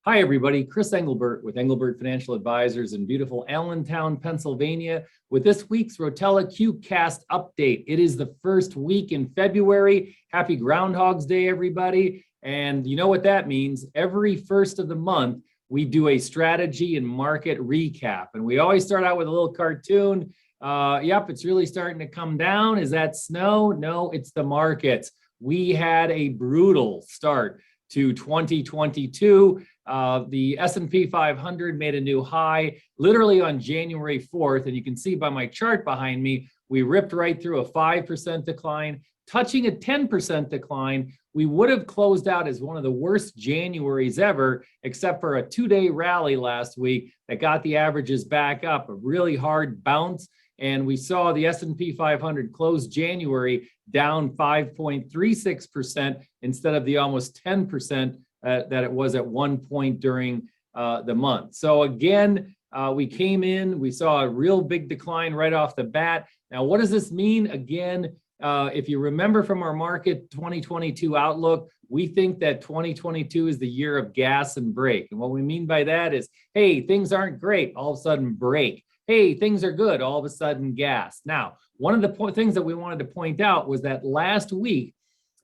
Hi, everybody. Chris Englebert with Englebert Financial Advisers in beautiful Allentown, Pennsylvania, with this week's Rotella QCast update. It is the first week in February. Happy Groundhog's Day, everybody. And you know what that means. Every first of the month, we do a strategy and market recap. And we always start out with a little cartoon. Yep, it's really starting to come down. Is that snow? No, it's the markets. We had a brutal start to 2022. The S&P 500 made a new high literally on January 4th. And you can see by my chart behind me, we ripped right through a 5% decline, touching a 10% decline. We would have closed out as one of the worst Januaries ever, except for a 2-day rally last week that got the averages back up, a really hard bounce. And we saw the S&P 500 close January down 5.36% instead of the almost 10% that it was at one point during the month. So again, we came in, we saw a real big decline right off the bat. Now, what does this mean? Again, if you remember from our market 2022 outlook, we think that 2022 is the year of gas and brake. And what we mean by that is, hey, things aren't great, all of a sudden brake. Hey, things are good, all of a sudden gas. Now, one of the things that we wanted to point out was that last week,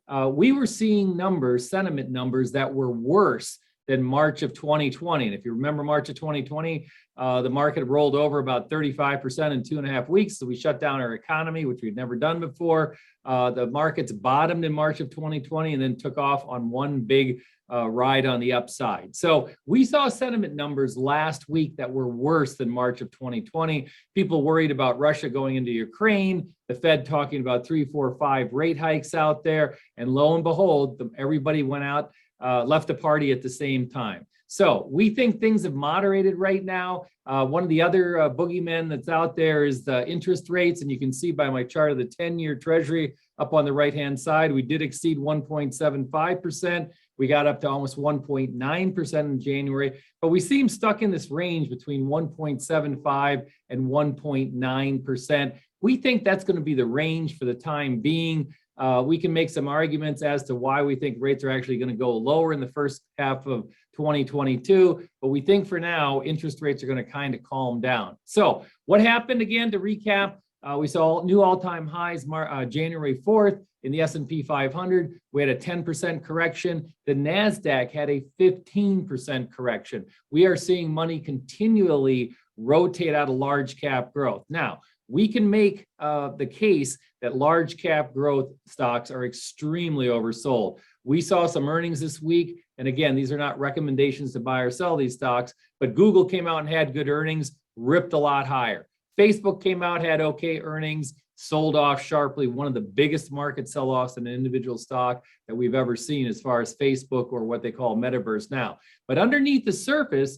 we were seeing numbers, sentiment numbers that were worse than March of 2020. And if you remember March of 2020, the market rolled over about 35% in 2.5 weeks. So we shut down our economy, which we'd never done before. The markets bottomed in March of 2020 and then took off on one big ride on the upside. So we saw sentiment numbers last week that were worse than March of 2020. People worried about Russia going into Ukraine, the Fed talking about 3, 4, 5 rate hikes out there. And lo and behold, everybody went out, left the party at the same time. So we think things have moderated right now. One of the other boogeymen that's out there is the interest rates. And you can see by my chart of the 10-year Treasury up on the right-hand side, we did exceed 1.75%. We got up to almost 1.9% in January, but we seem stuck in this range between 1.75 and 1.9%. We think that's going to be the range for the time being. We can make some arguments as to why we think rates are actually going to go lower in the first half of 2022, but we think for now, interest rates are going to kind of calm down. So what happened again to recap? We saw new all-time highs January 4th in the S&P 500. We had a 10% correction. The NASDAQ had a 15% correction. We are seeing money continually rotate out of large cap growth. Now, we can make the case that large cap growth stocks are extremely oversold. We saw some earnings this week. And again, these are not recommendations to buy or sell these stocks, but Google came out and had good earnings, ripped a lot higher. Facebook came out, had okay earnings, sold off sharply, one of the biggest market sell-offs in an individual stock that we've ever seen as far as Facebook or what they call metaverse now. But underneath the surface,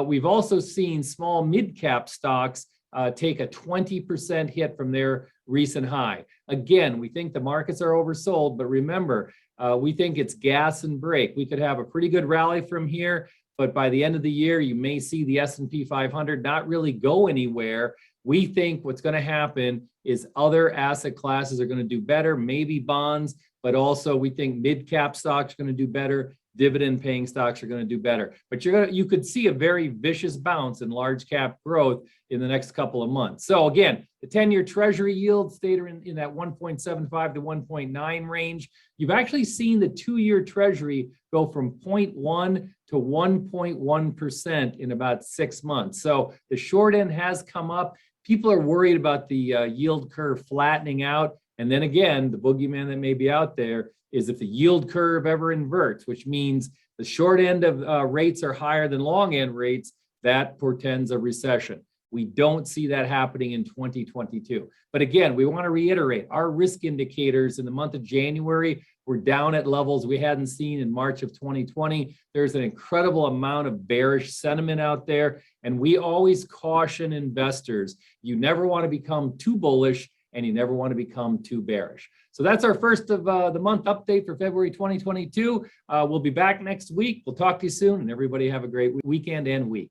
we've also seen small mid-cap stocks take a 20% hit from their recent high. Again, we think the markets are oversold, but remember, we think it's gas and brake. We could have a pretty good rally from here, but by the end of the year, you may see the S&P 500 not really go anywhere. We think what's going to happen is other asset classes are going to do better, maybe bonds, but also we think mid-cap stocks are going to do better. Dividend-paying stocks are going to do better. But you could see a very vicious bounce in large cap growth in the next couple of months. So again, the 10-year Treasury yield stayed in that 1.75 to 1.9 range. You've actually seen the 2-year Treasury go from 0.1 to 1.1% in about 6 months. So the short end has come up. People are worried about the yield curve flattening out. And then again, the boogeyman that may be out there is if the yield curve ever inverts, which means the short end of rates are higher than long end rates, that portends a recession. We don't see that happening in 2022. But again, we want to reiterate, our risk indicators in the month of January were down at levels we hadn't seen in March of 2020. There's an incredible amount of bearish sentiment out there. And we always caution investors, you never want to become too bullish and you never want to become too bearish. So that's our first of the month update for February 2022. We'll be back next week. We'll talk to you soon, and everybody have a great weekend and week.